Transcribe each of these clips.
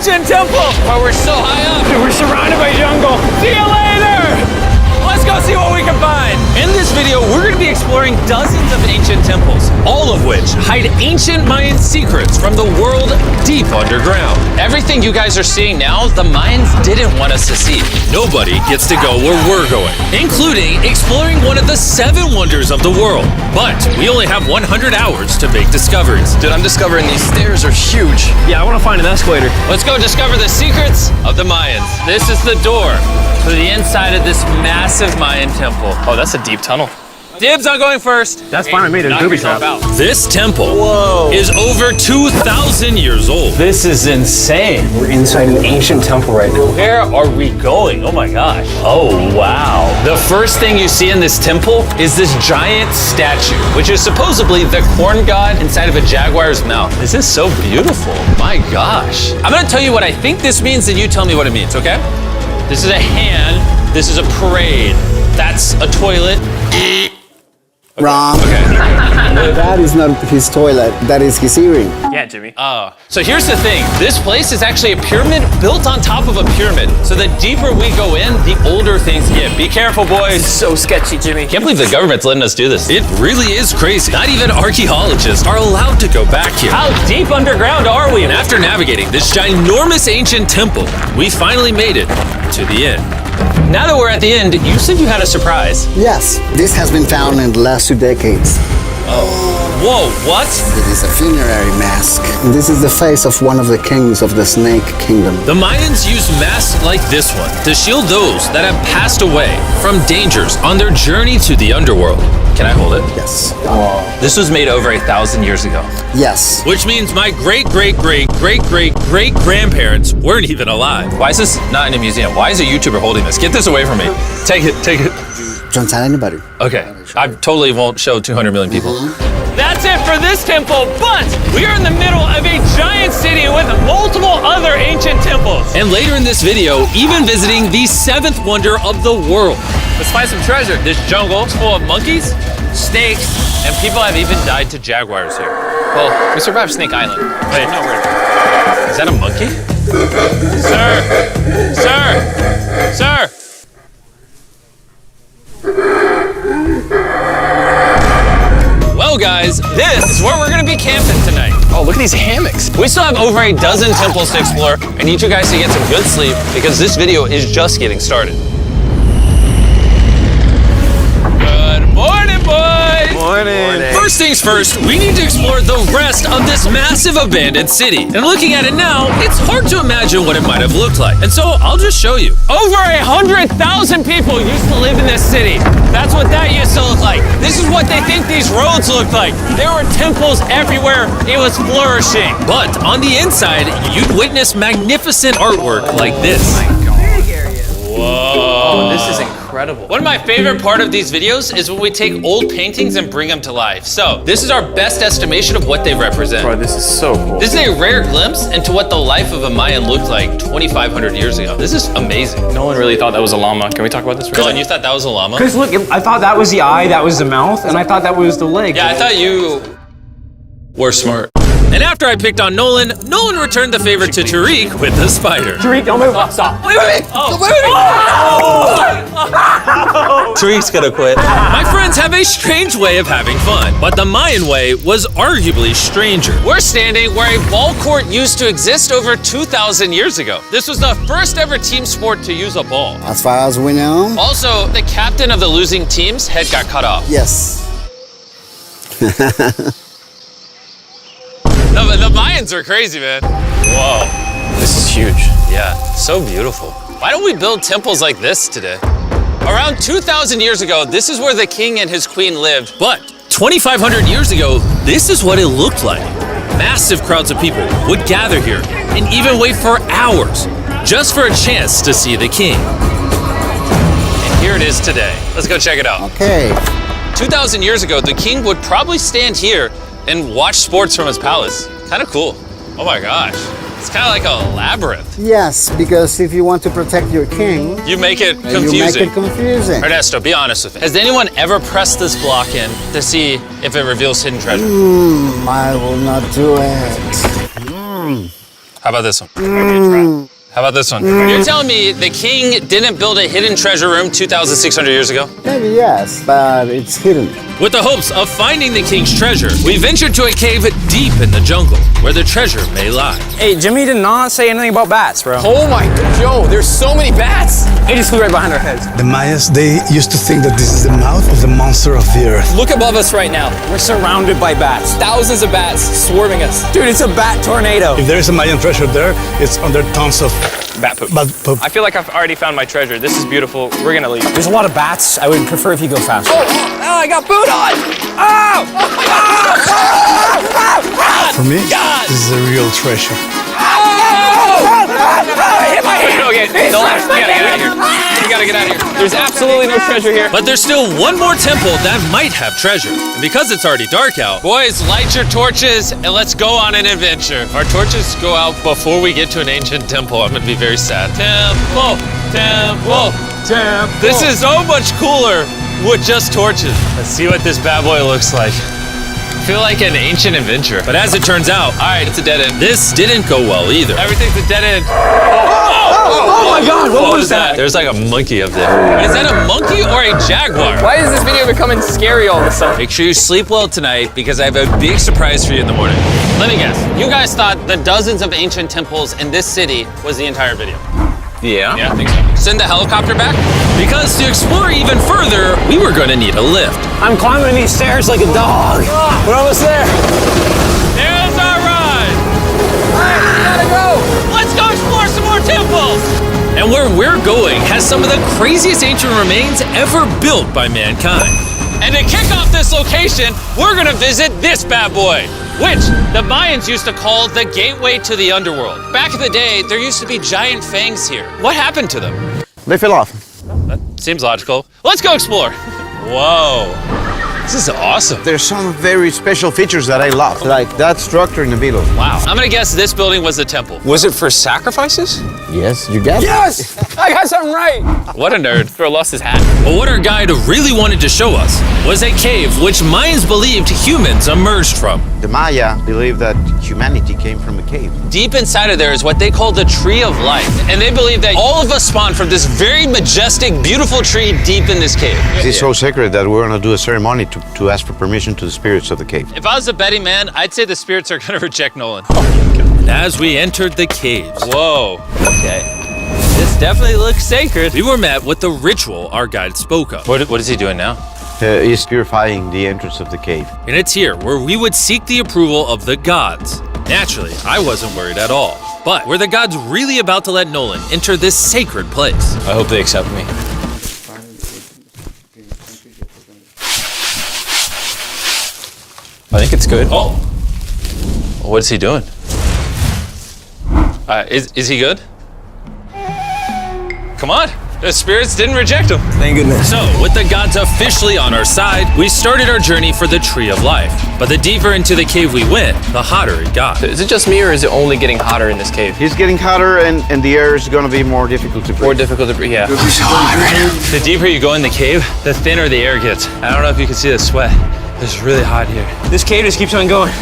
ancient temple. But we're so high up. Dude, we're surrounded by jungle. See you later. Let's go see what we can find. In this video, we're going to be exploring dozens of ancient temples, all of which hide ancient Mayan secrets from the world deep underground. Everything you guys are seeing now, the Mayans didn't want us to see. Nobody gets to go where we're going, including exploring one of the 7 wonders of the world. But we only have 100 hours to make discoveries. Dude, I'm discovering these stairs are huge. Yeah, I want to find an escalator. Let's go discover the secrets of the Mayans. This is the door to the inside of this massive Mayan temple. Oh, that's a deep tunnel. Dibs on going first. That's fine with me, there's booby trap. This temple is over 2,000 years old. This is insane. We're inside an ancient temple right now. Where are we going? Oh my gosh. Oh, wow. The first thing you see in this temple is this giant statue, which is supposedly the corn god inside of a jaguar's mouth. This is so beautiful. My gosh. I'm gonna tell you what I think this means, and you tell me what it means, okay? This is a hand. This is a parade. That's a toilet. Wrong. Okay. That is not his toilet, that is his earring. Yeah, Jimmy. Oh, so here's the thing. This place is actually a pyramid built on top of a pyramid. So the deeper we go in, the older things get. Be careful, boys. So sketchy, Jimmy. Can't believe the government's letting us do this. It really is crazy. Not even archaeologists are allowed to go back here. How deep underground are we? And after navigating this ginormous ancient temple, we finally made it to the end. Now that we're at the end, you said you had a surprise. Yes, this has been found in the last 2 decades. Whoa, what? It is a funerary mask. This is the face of one of the kings of the Snake Kingdom. The Mayans used masks like this one to shield those that have passed away from dangers on their journey to the underworld. Can I hold it? Yes. This was made over 1,000 years ago. Yes. Which means my great-great-great-great-great-grandparents weren't even alive. Why is this not in a museum? Why is a YouTuber holding this? Get this away from me. Take it, take it. Don't tell anybody. Okay, I totally won't show 200 million people. That's it for this temple, but we are in the middle of a giant city with multiple other ancient temples. And later in this video, even visiting the 7th wonder of the world. Let's find some treasure. This jungle is full of monkeys, snakes, and people have even died to jaguars here. Well, we survived Snake Island. Wait, no, is that a monkey? Sir! Sir! Sir! Well, guys, this is where we're gonna be camping tonight. Oh, look at these hammocks. We still have over a dozen temples to explore. I need you guys to get some good sleep because this video is just getting started. Good morning, boys! Morning. First things first, we need to explore the rest of this massive abandoned city. And looking at it now, it's hard to imagine what it might have looked like. And so I'll just show you. Over 100,000 people used to live in this city. That's what that used to look like. This is what they think these roads look like. There were temples everywhere. It was flourishing. But on the inside, you'd witness magnificent artwork like this. Whoa. This is incredible. One of my favorite part of these videos is when we take old paintings and bring them to life. So this is our best estimation of what they represent. Bro, this is so cool. This is a rare glimpse into what the life of a Mayan looked like 2,500 years ago. This is amazing. No one really thought that was a llama. Can we talk about this for a Dylan, second? you thought that was a llama? Because look, I thought that was the eye, that was the mouth, and I thought that was the leg. Yeah, I thought you were smart. And after I picked on Nolan returned the favor to Tariq with the spider. Tariq, don't move. Stop. Wait. Tariq's gonna quit. My friends have a strange way of having fun, but the Mayan way was arguably stranger. We're standing where a ball court used to exist over 2,000 years ago. This was the first ever team sport to use a ball. As far as we know. Also, the captain of the losing team's head got cut off. Yes. The Mayans are crazy, man. Whoa. This is huge. Yeah, so beautiful. Why don't we build temples like this today? Around 2,000 years ago, this is where the king and his queen lived. But 2,500 years ago, this is what it looked like. Massive crowds of people would gather here and even wait for hours just for a chance to see the king. And here it is today. Let's go check it out. Okay. 2,000 years ago, the king would probably stand here and watch sports from his palace. Kind of cool. Oh my gosh. It's kind of like a labyrinth. Yes, because if you want to protect your king, You make it you make confusing. it confusing. Ernesto, be honest with me. Has anyone ever pressed this block in to see if it reveals hidden treasure? I will not do it. How about this one? How about this one? You're telling me the king didn't build a hidden treasure room 2,600 years ago? Maybe yes, but it's hidden. With the hopes of finding the king's treasure, we ventured to a cave deep in the jungle where the treasure may lie. Hey, Jimmy did not say anything about bats, bro. Oh my god, Joe, there's so many bats. They just flew right behind our heads. The Mayas, they used to think that this is the mouth of the monster of the earth. Look above us right now. We're surrounded by bats. Thousands of bats swarming us. Dude, it's a bat tornado. If there is a Mayan treasure there, it's under tons of Bat poop. bat poop. I feel like I've already found my treasure. This is beautiful. We're gonna leave. There's a lot of bats. I would prefer if you go faster. Oh, I got food on! Oh! For me, this is a real treasure. Hit my hand! Okay, don't laugh. We gotta get out of here. We gotta get out of here. There's absolutely no treasure here. But there's still one more temple that might have treasure. And because it's already dark out, boys, light your torches and let's go on an adventure. If our torches go out before we get to an ancient temple, I'm gonna be very sad. Temple, temple, temple. This is so much cooler with just torches. Let's see what this bad boy looks like. I feel like an ancient adventure. But as it turns out, all right, it's a dead end. This didn't go well either. Everything's a dead end. Oh my god, what was that? There's like a monkey up there. Is that a monkey or a jaguar? Why is this video becoming scary all of a sudden? Make sure you sleep well tonight because I have a big surprise for you in the morning. Let me guess. You guys thought the dozens of ancient temples in this city was the entire video. Yeah. Yeah, I think so. Send the helicopter back? Because to explore even further, we were going to need a lift. I'm climbing these stairs like a dog. We're almost there. There's our ride. We gotta go! Let's go explore some more temples. And where we're going has some of the craziest ancient remains ever built by mankind. And to kick off this location, we're gonna visit this bad boy, which the Mayans used to call the gateway to the underworld. Back in the day, there used to be giant fangs here. What happened to them? They fell off. That seems logical. Let's go explore. Whoa, this is awesome. There's some very special features that I love, like that structure in the middle. Wow. I'm gonna guess this building was the temple. Was it for sacrifices? Yes, you get it. Yes! I got something right. What a nerd. Throw lost his hat. But what our guide really wanted to show us was a cave which Mayans believed humans emerged from. The Maya believe that humanity came from a cave. Deep inside of there is what they call the Tree of Life. And they believe that all of us spawned from this very majestic, beautiful tree deep in this cave. It's so sacred that we're gonna do a ceremony to ask for permission to the spirits of the cave. If I was a betting man, I'd say the spirits are gonna reject Nolan. And as we entered the caves, whoa, okay. This definitely looks sacred. We were met with the ritual our guide spoke of. What is he doing now? He's purifying the entrance of the cave. And it's here where we would seek the approval of the gods. Naturally, I wasn't worried at all. But were the gods really about to let Nolan enter this sacred place? I hope they accept me. I think it's good. Oh, what is he doing? Is he good? Come on. The spirits didn't reject him. Thank goodness. So, with the gods officially on our side, we started our journey for the Tree of Life. But the deeper into the cave we went, the hotter it got. Is it just me or is it only getting hotter in this cave? It's getting hotter and the air is gonna be more difficult to breathe. More difficult to breathe, yeah. The deeper you go in the cave, the thinner the air gets. I don't know if you can see the sweat. It's really hot here. This cave just keeps on going.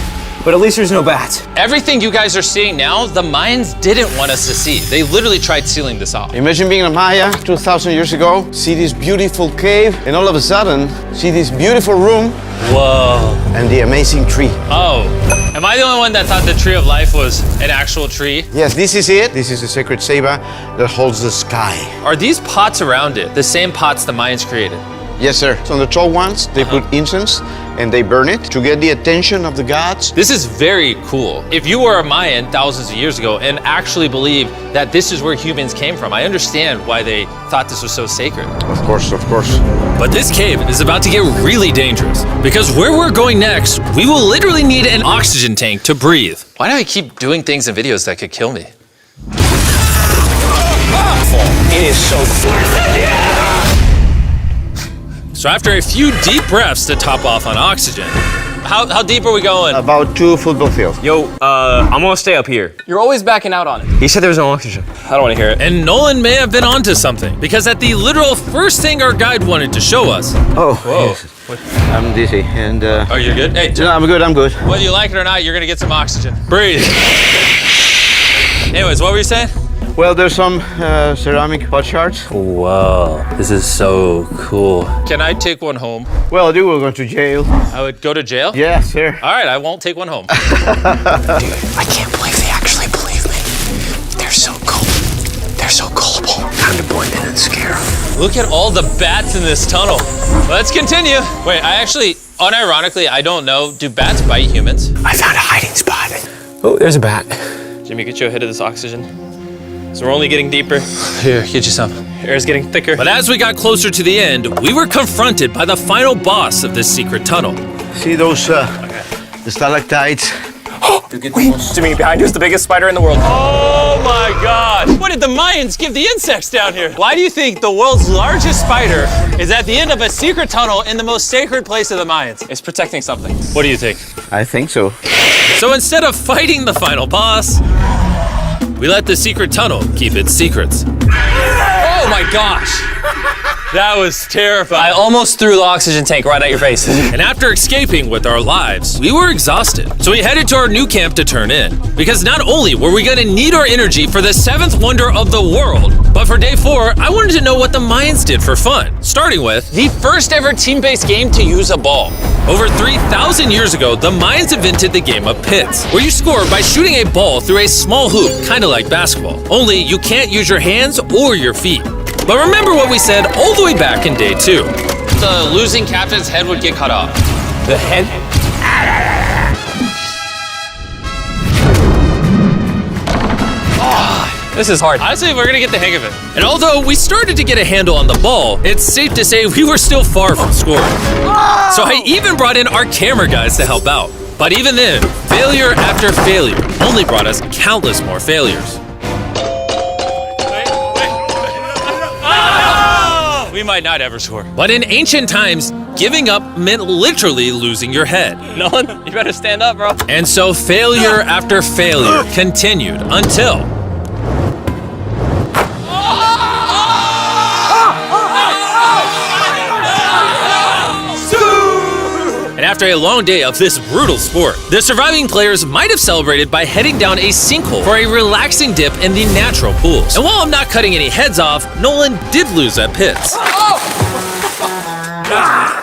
But at least there's no bats. Everything you guys are seeing now, the Mayans didn't want us to see. They literally tried sealing this off. Imagine being a Maya 2,000 years ago, see this beautiful cave, and all of a sudden, see this beautiful room Whoa. and the amazing tree. Oh, am I the only one that thought the Tree of Life was an actual tree? Yes, this is it. This is the sacred ceiba that holds the sky. Are these pots around it the same pots the Mayans created? Yes, sir. So on the tall ones, they put incense and they burn it to get the attention of the gods. This is very cool. If you were a Mayan thousands of years ago and actually believed that this is where humans came from, I understand why they thought this was so sacred. Of course, of course. But this cave is about to get really dangerous because where we're going next, we will literally need an oxygen tank to breathe. Why do I keep doing things in videos that could kill me? It is so So after a few deep breaths to top off on oxygen, how deep are we going? About 2 football fields. Yo, I'm gonna stay up here. You're always backing out on it. He said there was no oxygen. I don't want to hear it. And Nolan may have been onto something because at the literal first thing our guide wanted to show us. Oh, Whoa. yes. I'm dizzy and Oh, you're good? Hey, no, I'm good, I'm good. whether you like it or not, you're gonna get some oxygen. Breathe. Anyways, what were you saying? Well, there's some ceramic pot shards. Whoa, this is so cool. Can I take one home? Well, you will go to jail. I would go to jail? Yes, sir. All right, I won't take one home. I can't believe they actually believe me. They're so cool. They're so gullible. Time to blend in and scare them. Look at all the bats in this tunnel. Let's continue. Wait, I actually, unironically, I don't know. Do bats bite humans? I found a hiding spot. Oh, there's a bat. Jimmy, get you a hit of this oxygen. So we're only getting deeper. Here, get you some. Air's getting thicker. But as we got closer to the end, we were confronted by the final boss of this secret tunnel. See those the stalactites? Jimmy, behind you is the biggest spider in the world. Oh my God! What did the Mayans give the insects down here? Why do you think the world's largest spider is at the end of a secret tunnel in the most sacred place of the Mayans? It's protecting something. What do you think? I think so. So instead of fighting the final boss, we let the secret tunnel keep its secrets. Oh my gosh! That was terrifying. I almost threw the oxygen tank right at your face. And after escaping with our lives, we were exhausted. So we headed to our new camp to turn in. Because not only were we gonna need our energy for the 7th wonder of the world, but for day 4, I wanted to know what the Mayans did for fun. Starting with the first ever team-based game to use a ball. Over 3,000 years ago, the Mayans invented the game of pits, where you score by shooting a ball through a small hoop, kind of like basketball. Only you can't use your hands or your feet. But remember what we said all the way back in day 2. The losing captain's head would get cut off. The head? This is hard. Honestly, we're gonna get the hang of it. And although we started to get a handle on the ball, it's safe to say we were still far from scoring. So I even brought in our camera guys to help out. But even then, failure after failure only brought us countless more failures. We might not ever score. But in ancient times, giving up meant literally losing your head. Nolan, you better stand up, bro. And so failure after failure continued until... And after a long day of this brutal sport, the surviving players might have celebrated by heading down a sinkhole for a relaxing dip in the natural pools. And while I'm not cutting any heads off, Nolan did lose at pits.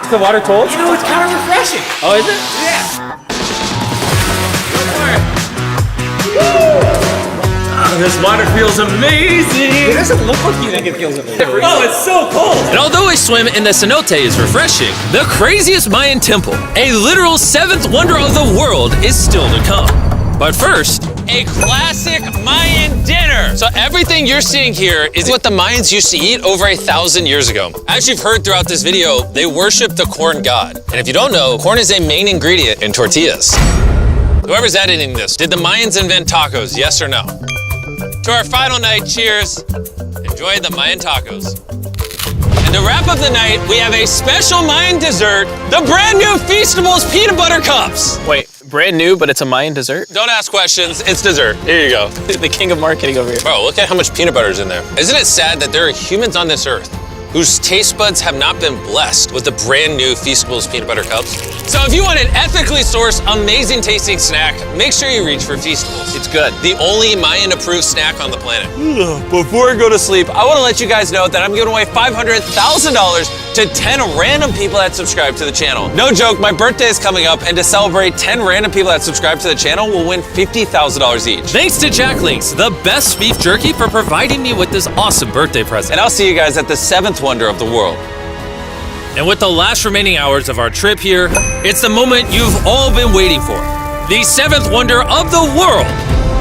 Is the water cold? You know, it's kind of refreshing. Oh, is it? This water feels amazing! It doesn't look like you think it feels amazing. Oh, it's so cold! And although a swim in the cenote is refreshing, the craziest Mayan temple, a literal 7th wonder of the world, is still to come. But first, a classic Mayan dinner. So everything you're seeing here is what the Mayans used to eat over 1,000 years ago. As you've heard throughout this video, they worship the corn god. And if you don't know, corn is a main ingredient in tortillas. Whoever's editing this, did the Mayans invent tacos, yes or no? To our final night, cheers. Enjoy the Mayan tacos. And to wrap up the night, we have a special Mayan dessert, the brand new Feastables peanut butter cups. Wait, brand new, but it's a Mayan dessert? Don't ask questions, it's dessert. Here you go. The king of marketing over here. Bro, look at how much peanut butter is in there. Isn't it sad that there are humans on this earth whose taste buds have not been blessed with the brand new Feastables peanut butter cups? So if you want an ethically sourced, amazing tasting snack, make sure you reach for Feastables. It's good. The only Mayan approved snack on the planet. Before I go to sleep, I want to let you guys know that I'm giving away $500,000 to 10 random people that subscribe to the channel. No joke, my birthday is coming up, and to celebrate, 10 random people that subscribe to the channel will win $50,000 each. Thanks to Jack Links, the best beef jerky, for providing me with this awesome birthday present. And I'll see you guys at the 7th wonder of the world. And with the last remaining hours of our trip here, it's the moment you've all been waiting for. The 7th wonder of the world,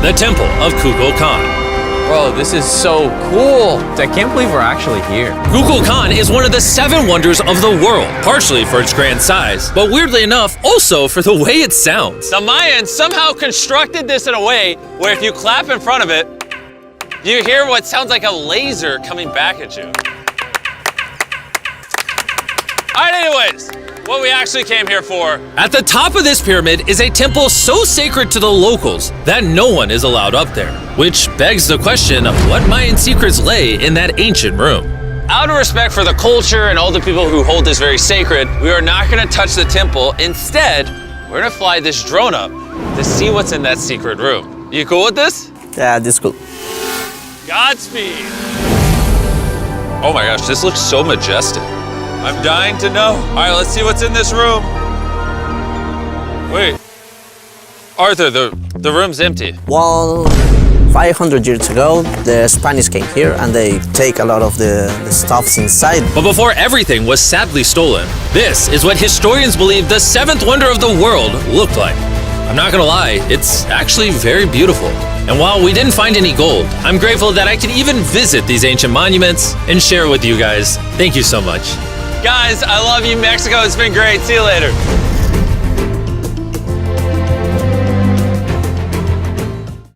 the Temple of Kukulkan. Bro, this is so cool. I can't believe we're actually here. Kukulkan is one of the 7 wonders of the world, partially for its grand size, but weirdly enough, also for the way it sounds. The Mayans somehow constructed this in a way where if you clap in front of it, you hear what sounds like a laser coming back at you. All right, anyways, what we actually came here for. At the top of this pyramid is a temple so sacred to the locals that no one is allowed up there, which begs the question of what Mayan secrets lay in that ancient room. Out of respect for the culture and all the people who hold this very sacred, we are not gonna touch the temple. Instead, we're gonna fly this drone up to see what's in that secret room. You cool with this? Yeah, this is cool. Godspeed. Oh my gosh, this looks so majestic. I'm dying to know. All right, let's see what's in this room. Wait. Arthur, the room's empty. Well, 500 years ago, the Spanish came here and they take a lot of the stuffs inside. But before everything was sadly stolen, this is what historians believe the seventh wonder of the world looked like. I'm not gonna lie, it's actually very beautiful. And while we didn't find any gold, I'm grateful that I could even visit these ancient monuments and share with you guys. Thank you so much. Guys, I love you, Mexico. It's been great. See you later.